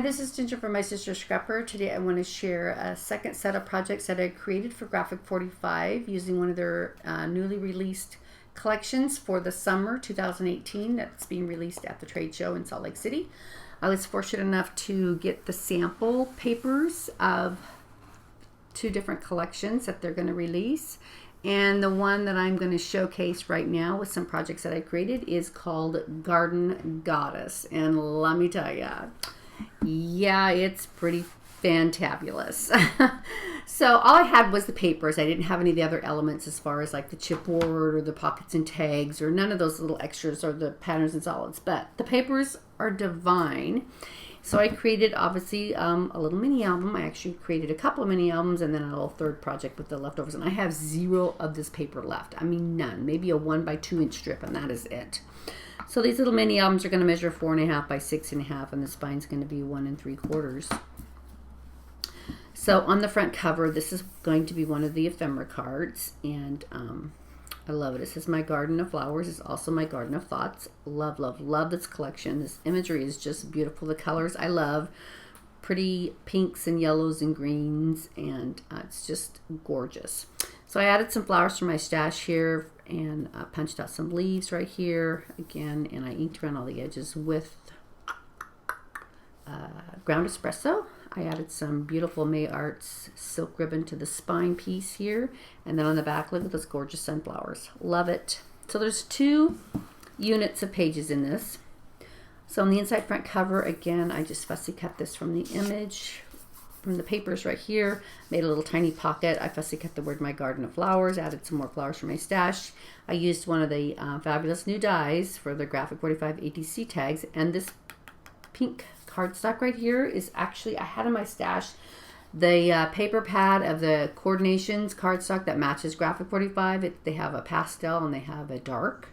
This is Ginger from My Sister Scrapper. Today I want to share a second set of projects that I created for G45 using one of their newly released collections for the summer 2018 that's being released at the trade show in Salt Lake City. I was fortunate enough to get the sample papers of two different collections that they're going to release. And the one that I'm going to showcase right now with some projects that I created is called Garden Goddess. And let me tell you, yeah, it's pretty fantabulous. So all I had was the papers. I didn't have any of the other elements as far as like the chipboard or the pockets and tags or none of those little extras or the patterns and solids. But the papers are divine. So I created, obviously, a little mini album. I actually created a couple of mini albums and then a little third project with the leftovers. And I have zero of this paper left. I mean, none. Maybe a 1 by 2 inch strip, and that is it. So these little mini albums are going to measure 4.5 by 6.5, and the spine's going to be 1 3/4. So on the front cover, this is going to be one of the ephemera cards, and I love it. It says, "My garden of flowers is also my garden of thoughts." Love, love, love this collection. This imagery is just beautiful. The colors I love. Pretty pinks and yellows and greens, and it's just gorgeous. So I added some flowers from my stash here and punched out some leaves right here again, and I inked around all the edges with ground espresso. I added some beautiful May Arts silk ribbon to the spine piece here, and then on the back, look at those gorgeous sunflowers. Love it. So there's 2 units of pages in this. So on the inside front cover, again, I just fussy cut this from the image, from the papers right here, made a little tiny pocket. I fussy cut the word "My Garden of Flowers," added some more flowers from my stash. I used one of the fabulous new dies for the G45 ATC tags, and this pink cardstock right here is actually, I had in my stash the paper pad of the Coordinations cardstock that matches G45. They have a pastel and they have a dark,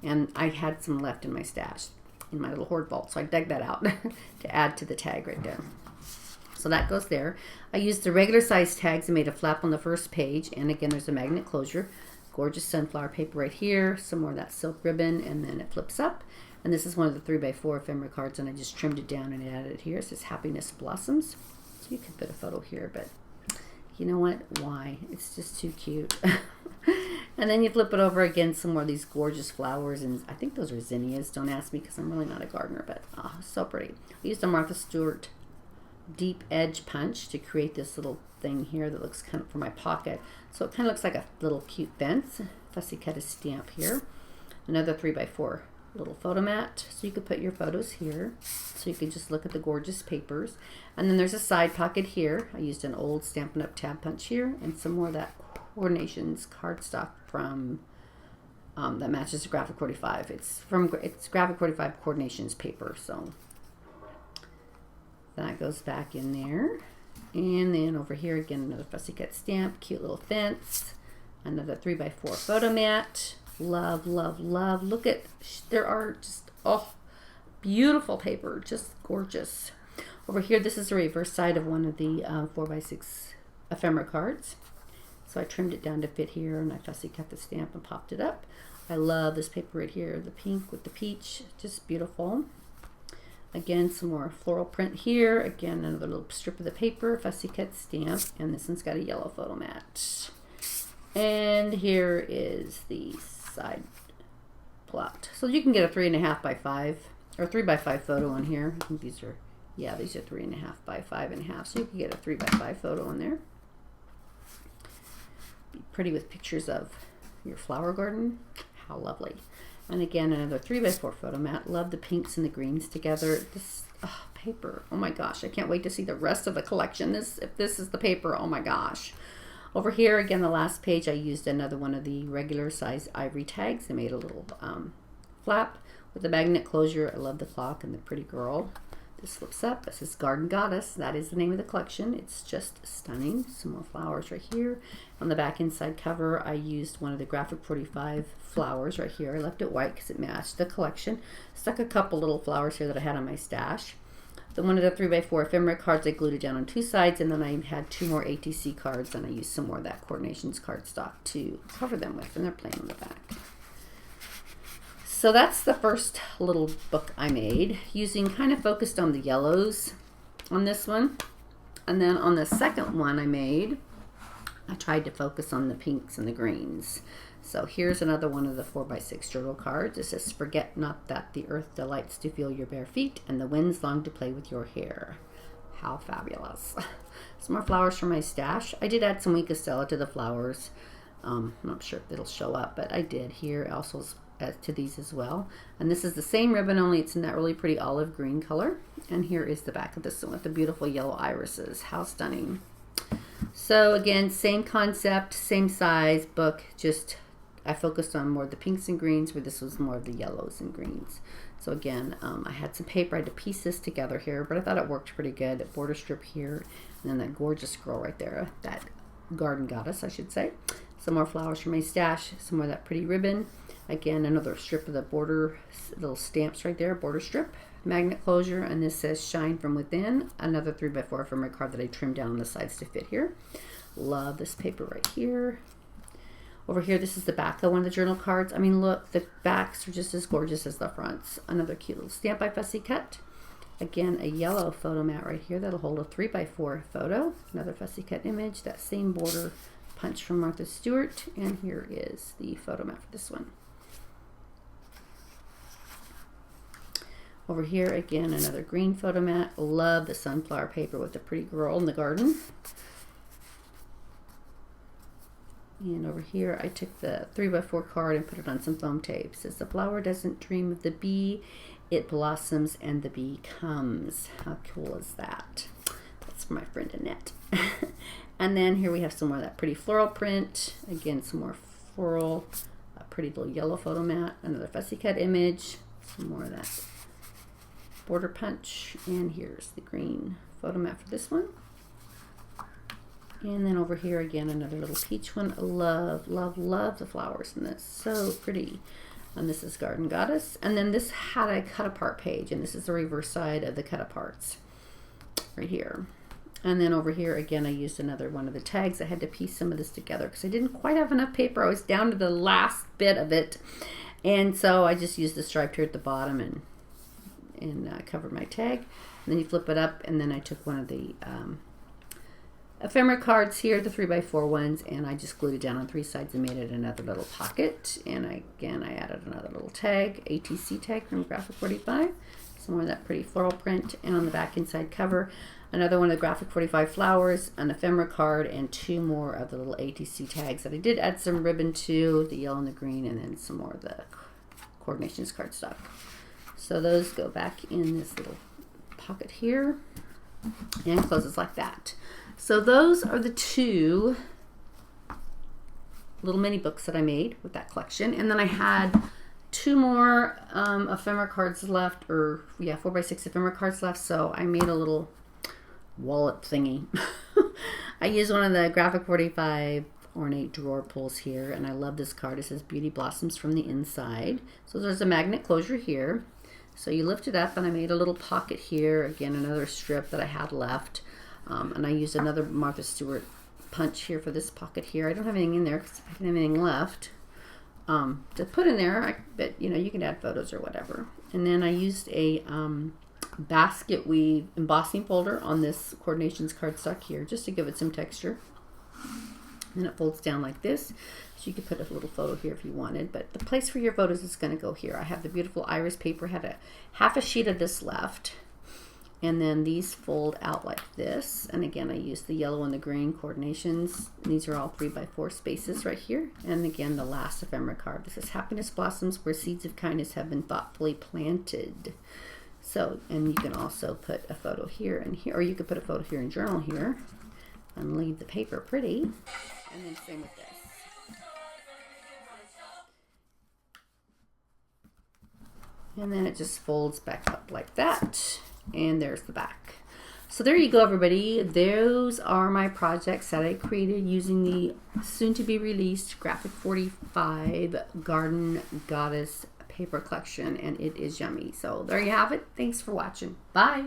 and I had some left in my stash in my little hoard vault, so I dug that out to add to the tag right there. So that goes there. I used the regular size tags and made a flap on the first page, and again there's a magnet closure. Gorgeous sunflower paper right here, some more of that silk ribbon, and then it flips up. And this is one of the 3x4 ephemera cards, and I just trimmed it down and added it here. It says "Happiness Blossoms." So you could put a photo here, but you know what? Why? It's just too cute. And then you flip it over again, some more of these gorgeous flowers, and I think those are zinnias. Don't ask me because I'm really not a gardener, but oh, so pretty. I used a Martha Stewart deep edge punch to create this little thing here that looks kind of for my pocket. So it kind of looks like a little cute fence. Fussy cut a stamp here. Another 3x4 little photo mat, so you could put your photos here, so you can just look at the gorgeous papers. And then there's a side pocket here. I used an old Stampin' Up! Tab punch here, and some more of that Coordinations cardstock from that matches the G45. It's G45 Coordinations paper, so that goes back in there. And then over here again, another fussy cut stamp, cute little fence, another 3x4 photo mat. Love, love, love. Look at, there are just, oh, beautiful paper, just gorgeous. Over here, this is the reverse side of one of the 4x6 ephemera cards. So I trimmed it down to fit here, and I fussy cut the stamp and popped it up. I love this paper right here, the pink with the peach, just beautiful. Again, some more floral print here. Again, another little strip of the paper, fussy cut stamp, and this one's got a yellow photo mat. And here is the side plot. So you can get a 3.5 by 5 or 3x5 photo on here. I think these are, yeah, these are 3.5 by 5.5. So you can get a 3x5 photo on there. Be pretty with pictures of your flower garden. How lovely. And again, another 3x4 photo mat. Love the pinks and the greens together. This paper, oh my gosh, I can't wait to see the rest of the collection. If this is the paper, oh my gosh. Over here, again, the last page, I used another one of the regular size ivory tags. I made a little flap with the magnet closure. I love the clock and the pretty girl. This flips up. This is Garden Goddess. That is the name of the collection. It's just stunning. Some more flowers right here. On the back inside cover, I used one of the G45 flowers right here. I left it white because it matched the collection. Stuck a couple little flowers here that I had on my stash. The one of the 3x4 ephemera cards, I glued it down on 2 sides, and then I had 2 more ATC cards, and I used some more of that Coordinations cardstock to cover them with, and they're plain on the back. So that's the first little book I made, using kind of focused on the yellows on this one. And then on the second one I made, I tried to focus on the pinks and the greens. So here's another one of the 4x6 journal cards. It says, forget not that the earth delights to feel your bare feet and the winds long to play with your hair. How fabulous. Some more flowers from my stash. I did add some Wink Stella to the flowers. I'm not sure if it'll show up, but I did here also to these as well. And this is the same ribbon, only it's in that really pretty olive green color. And here is the back of this one with the beautiful yellow irises. How stunning. So again, same concept, same size book, just I focused on more of the pinks and greens, where this was more of the yellows and greens. So again, I had some paper. I had to piece this together here, but I thought it worked pretty good. That border strip here, and then that gorgeous girl right there, that garden goddess, I should say. Some more flowers from my stash, some more of that pretty ribbon. Again, another strip of the border, little stamps right there, border strip, magnet closure, and this says shine from within. Another 3x4 ephemera card that I trimmed down on the sides to fit here. Love this paper right here. Over here, this is the back of one of the journal cards. I mean, look, the backs are just as gorgeous as the fronts. Another cute little stamp by Fussy Cut. Again, a yellow photo mat right here that'll hold a 3x4 photo. Another Fussy Cut image, that same border punch from Martha Stewart. And here is the photo mat for this one. Over here, again, another green photo mat. Love the sunflower paper with the pretty girl in the garden. And over here, I took the 3x4 card and put it on some foam tape. It says, the flower doesn't dream of the bee, it blossoms and the bee comes. How cool is that? That's for my friend Annette. And then here we have some more of that pretty floral print. Again, some more floral, a pretty little yellow photo mat, another Fussy Cut image, some more of that border punch. And here's the green photo mat for this one. And then over here again, another little peach one. Love, love, love the flowers in this. So pretty. And this is Garden Goddess. And then this had a cut apart page, and this is the reverse side of the cut aparts right here. And then over here again, I used another one of the tags. I had to piece some of this together because I didn't quite have enough paper. I was down to the last bit of it. And so I just used the stripe here at the bottom and covered my tag. And then you flip it up, and then I took one of the ephemera cards here, the 3x4 ones, and I just glued it down on three sides and made it another little pocket. And again, I added another little tag, ATC tag from G45. Some more of that pretty floral print. And on the back inside cover, another one of the G45 flowers, an ephemera card, and two more of the little ATC tags that I did add some ribbon to, the yellow and the green, and then some more of the coordinations cardstock. So those go back in this little pocket here and closes like that. So those are the two little mini books that I made with that collection. And then I had two more ephemera cards left, or yeah, 4x6 ephemera cards left. So I made a little wallet thingy. I used one of the G45 ornate drawer pulls here, and I love this card. It says Beauty Blossoms from the Inside. So there's a magnet closure here. So you lift it up, and I made a little pocket here. Again, another strip that I had left. And I used another Martha Stewart punch here for this pocket here. I don't have anything in there because I didn't have anything left to put in there. But you know, you can add photos or whatever. And then I used a basket weave embossing folder on this coordinations cardstock here just to give it some texture. And it folds down like this. So you could put a little photo here if you wanted. But the place for your photos is going to go here. I have the beautiful iris paper. Had half a sheet of this left. And then these fold out like this. And again, I used the yellow and the green coordinations. And these are all 3x4 spaces right here. And again, the last ephemera card. This is Happiness Blossoms Where Seeds of Kindness Have Been Thoughtfully Planted. So, and you can also put a photo here and here, or you could put a photo here and journal here and leave the paper pretty. And then same with this. And then it just folds back up like that. And there's the back. So there you go, everybody. Those are my projects that I created using the soon-to-be released G45 Garden Goddess paper collection, and it is yummy. So there you have it. Thanks for watching. Bye.